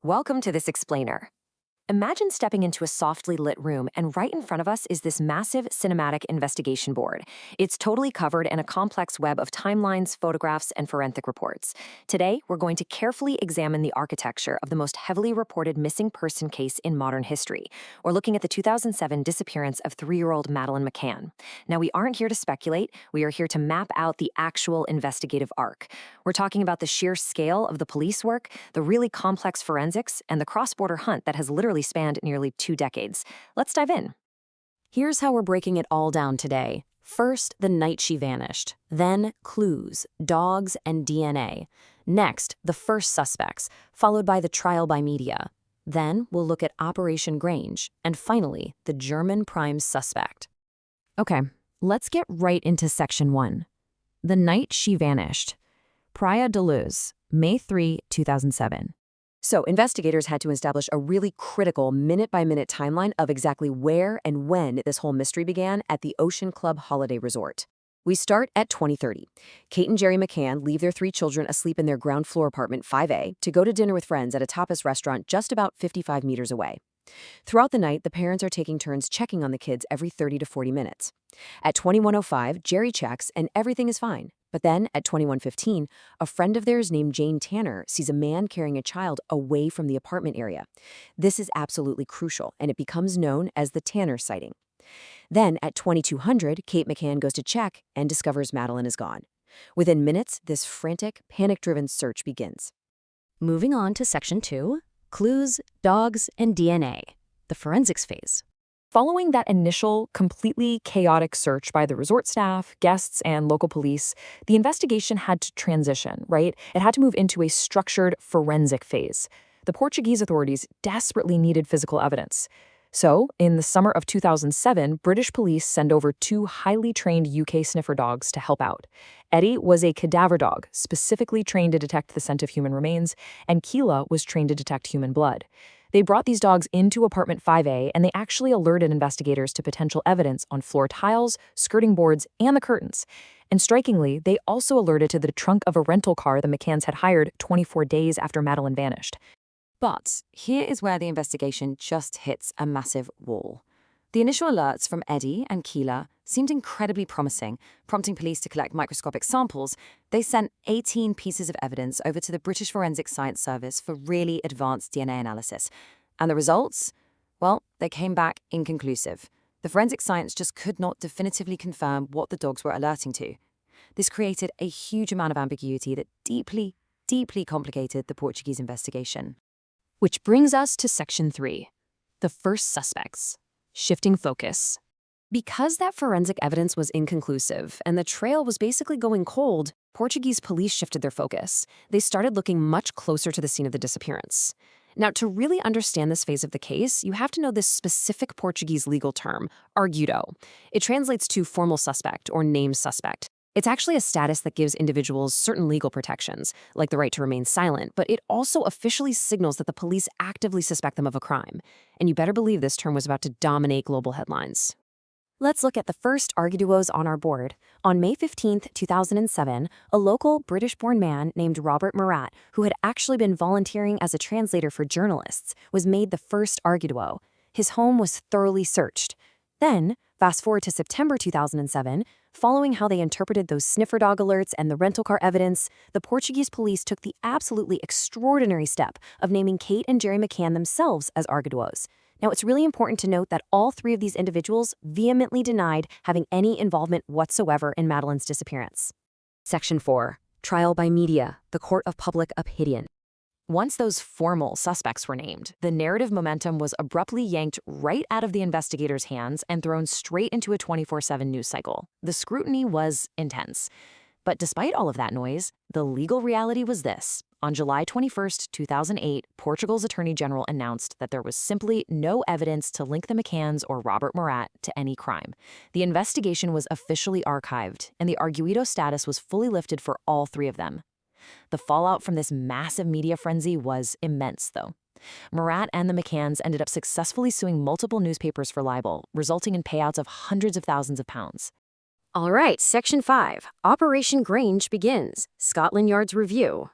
Welcome to this explainer. Imagine stepping into a softly lit room, and right in front of us is this massive cinematic investigation board. It's totally covered in a complex web of timelines, photographs, and forensic reports. Today, we're going to carefully examine the architecture of the most heavily reported missing person case in modern history. We're looking at the 2007 disappearance of 3-year-old Madeleine McCann. Now, we aren't here to speculate, we are here to map out the actual investigative arc. We're talking about the sheer scale of the police work, the really complex forensics, and the cross-border hunt that has literally spanned nearly 2 decades. Let's dive in. Here's how we're breaking it all down today. First, the night she vanished. Then, clues, dogs, and DNA. Next, the first suspects, followed by the trial by media. Then, we'll look at Operation Grange. And finally, the German prime suspect. Okay, let's get right into Section 1. The night she vanished. Praia da Luz, May 3, 2007. So, investigators had to establish a really critical minute-by-minute timeline of exactly where and when this whole mystery began at the Ocean Club Holiday Resort. We start at 2030. Kate and Jerry McCann leave their 3 children asleep in their ground floor apartment 5A to go to dinner with friends at a tapas restaurant just about 55 meters away. Throughout the night, the parents are taking turns checking on the kids every 30 to 40 minutes. At 21:05, Jerry checks and everything is fine. But then, at 21:15, a friend of theirs named Jane Tanner sees a man carrying a child away from the apartment area. This is absolutely crucial, and it becomes known as the Tanner sighting. Then, at 2200, Kate McCann goes to check and discovers Madeleine is gone. Within minutes, this frantic, panic-driven search begins. Moving on to Section 2, clues, dogs, and DNA, the forensics phase. Following that initial, completely chaotic search by the resort staff, guests, and local police, the investigation had to transition, right? It had to move into a structured forensic phase. The Portuguese authorities desperately needed physical evidence. So, in the summer of 2007, British police send over 2 highly trained UK sniffer dogs to help out. Eddie was a cadaver dog, specifically trained to detect the scent of human remains, and Keela was trained to detect human blood. They brought these dogs into apartment 5A, and they actually alerted investigators to potential evidence on floor tiles, skirting boards, and the curtains. And strikingly, they also alerted to the trunk of a rental car the McCanns had hired 24 days after Madeleine vanished. But here is where the investigation just hits a massive wall. The initial alerts from Eddie and Keela seemed incredibly promising, prompting police to collect microscopic samples. They sent 18 pieces of evidence over to the British Forensic Science Service for really advanced DNA analysis. And the results? Well, they came back inconclusive. The forensic science just could not definitively confirm what the dogs were alerting to. This created a huge amount of ambiguity that deeply, deeply complicated the Portuguese investigation. Which brings us to Section 3, the first suspects. Shifting focus. Because that forensic evidence was inconclusive and the trail was basically going cold, Portuguese police shifted their focus. They started looking much closer to the scene of the disappearance. Now, to really understand this phase of the case, you have to know this specific Portuguese legal term, arguido. It translates to formal suspect or named suspect. It's actually a status that gives individuals certain legal protections, like the right to remain silent, but it also officially signals that the police actively suspect them of a crime. And you better believe this term was about to dominate global headlines. Let's look at the first arguidos on our board. On May 15, 2007, a local British-born man named Robert Murat, who had actually been volunteering as a translator for journalists, was made the first arguido. His home was thoroughly searched. Then, fast forward to September 2007, following how they interpreted those sniffer dog alerts and the rental car evidence, the Portuguese police took the absolutely extraordinary step of naming Kate and Jerry McCann themselves as arguidos. Now, it's really important to note that all 3 of these individuals vehemently denied having any involvement whatsoever in Madeleine's disappearance. Section 4. Trial by media, the court of public opinion. Once those formal suspects were named, the narrative momentum was abruptly yanked right out of the investigators' hands and thrown straight into a 24/7 news cycle. The scrutiny was intense. But despite all of that noise, the legal reality was this. On July 21, 2008, Portugal's Attorney General announced that there was simply no evidence to link the McCanns or Robert Murat to any crime. The investigation was officially archived, and the arguido status was fully lifted for all 3 of them. The fallout from this massive media frenzy was immense, though. Murat and the McCanns ended up successfully suing multiple newspapers for libel, resulting in payouts of hundreds of thousands of pounds. All right, Section 5. Operation Grange begins. Scotland Yard's review.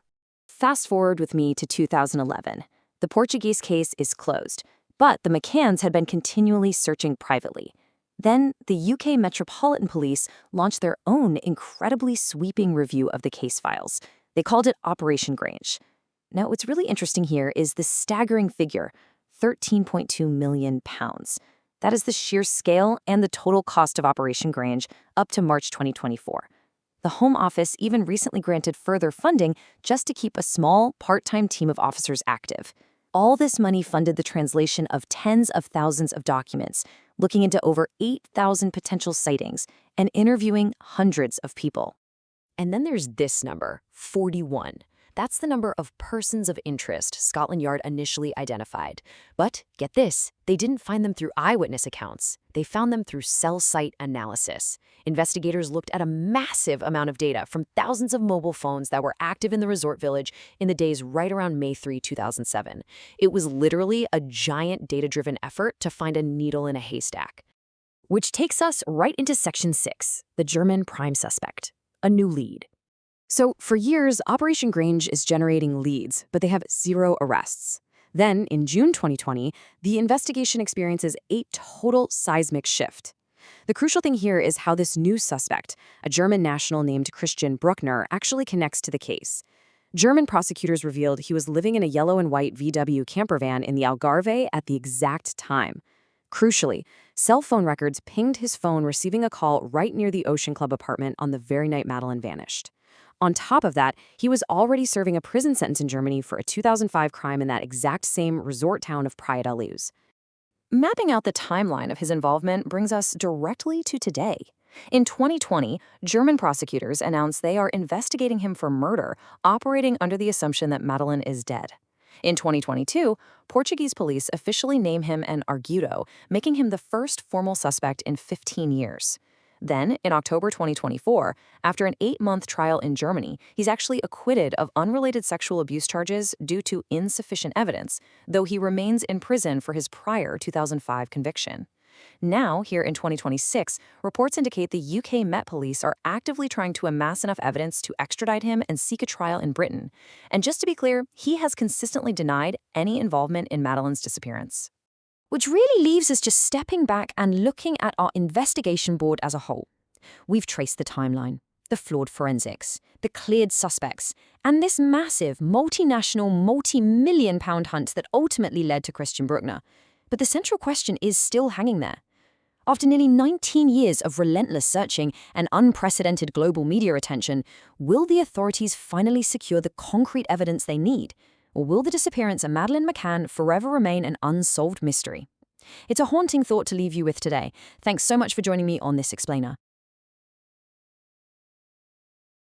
Fast forward with me to 2011. The Portuguese case is closed, but the McCanns had been continually searching privately. Then, the UK Metropolitan Police launched their own incredibly sweeping review of the case files. They called it Operation Grange. Now, what's really interesting here is the staggering figure, £13.2 million. That is the sheer scale and the total cost of Operation Grange up to March 2024. The Home Office even recently granted further funding just to keep a small, part-time team of officers active. All this money funded the translation of tens of thousands of documents, looking into over 8,000 potential sightings, and interviewing hundreds of people. And then there's this number, 41. That's the number of persons of interest Scotland Yard initially identified. But get this, they didn't find them through eyewitness accounts. They found them through cell site analysis. Investigators looked at a massive amount of data from thousands of mobile phones that were active in the resort village in the days right around May 3, 2007. It was literally a giant data-driven effort to find a needle in a haystack. Which takes us right into Section 6, the German prime suspect, a new lead. So, for years, Operation Grange is generating leads, but they have 0 arrests. Then, in June 2020, the investigation experiences a total seismic shift. The crucial thing here is how this new suspect, a German national named Christian Bruckner, actually connects to the case. German prosecutors revealed he was living in a yellow and white VW camper van in the Algarve at the exact time. Crucially, cell phone records pinged his phone receiving a call right near the Ocean Club apartment on the very night Madeleine vanished. On top of that, he was already serving a prison sentence in Germany for a 2005 crime in that exact same resort town of Praia da Luz. Mapping out the timeline of his involvement brings us directly to today. In 2020, German prosecutors announced they are investigating him for murder, operating under the assumption that Madeleine is dead. In 2022, Portuguese police officially name him an arguido, making him the first formal suspect in 15 years. Then, in October 2024, after an 8-month trial in Germany, he's actually acquitted of unrelated sexual abuse charges due to insufficient evidence, though he remains in prison for his prior 2005 conviction. Now, here in 2026, reports indicate the UK Met Police are actively trying to amass enough evidence to extradite him and seek a trial in Britain. And just to be clear, he has consistently denied any involvement in Madeleine's disappearance. Which really leaves us just stepping back and looking at our investigation board as a whole. We've traced the timeline, the flawed forensics, the cleared suspects, and this massive, multinational, multi-million-pound hunt that ultimately led to Christian Bruckner. But the central question is still hanging there. After nearly 19 years of relentless searching and unprecedented global media attention, will the authorities finally secure the concrete evidence they need? Or will the disappearance of Madeleine McCann forever remain an unsolved mystery? It's a haunting thought to leave you with today. Thanks so much for joining me on this explainer.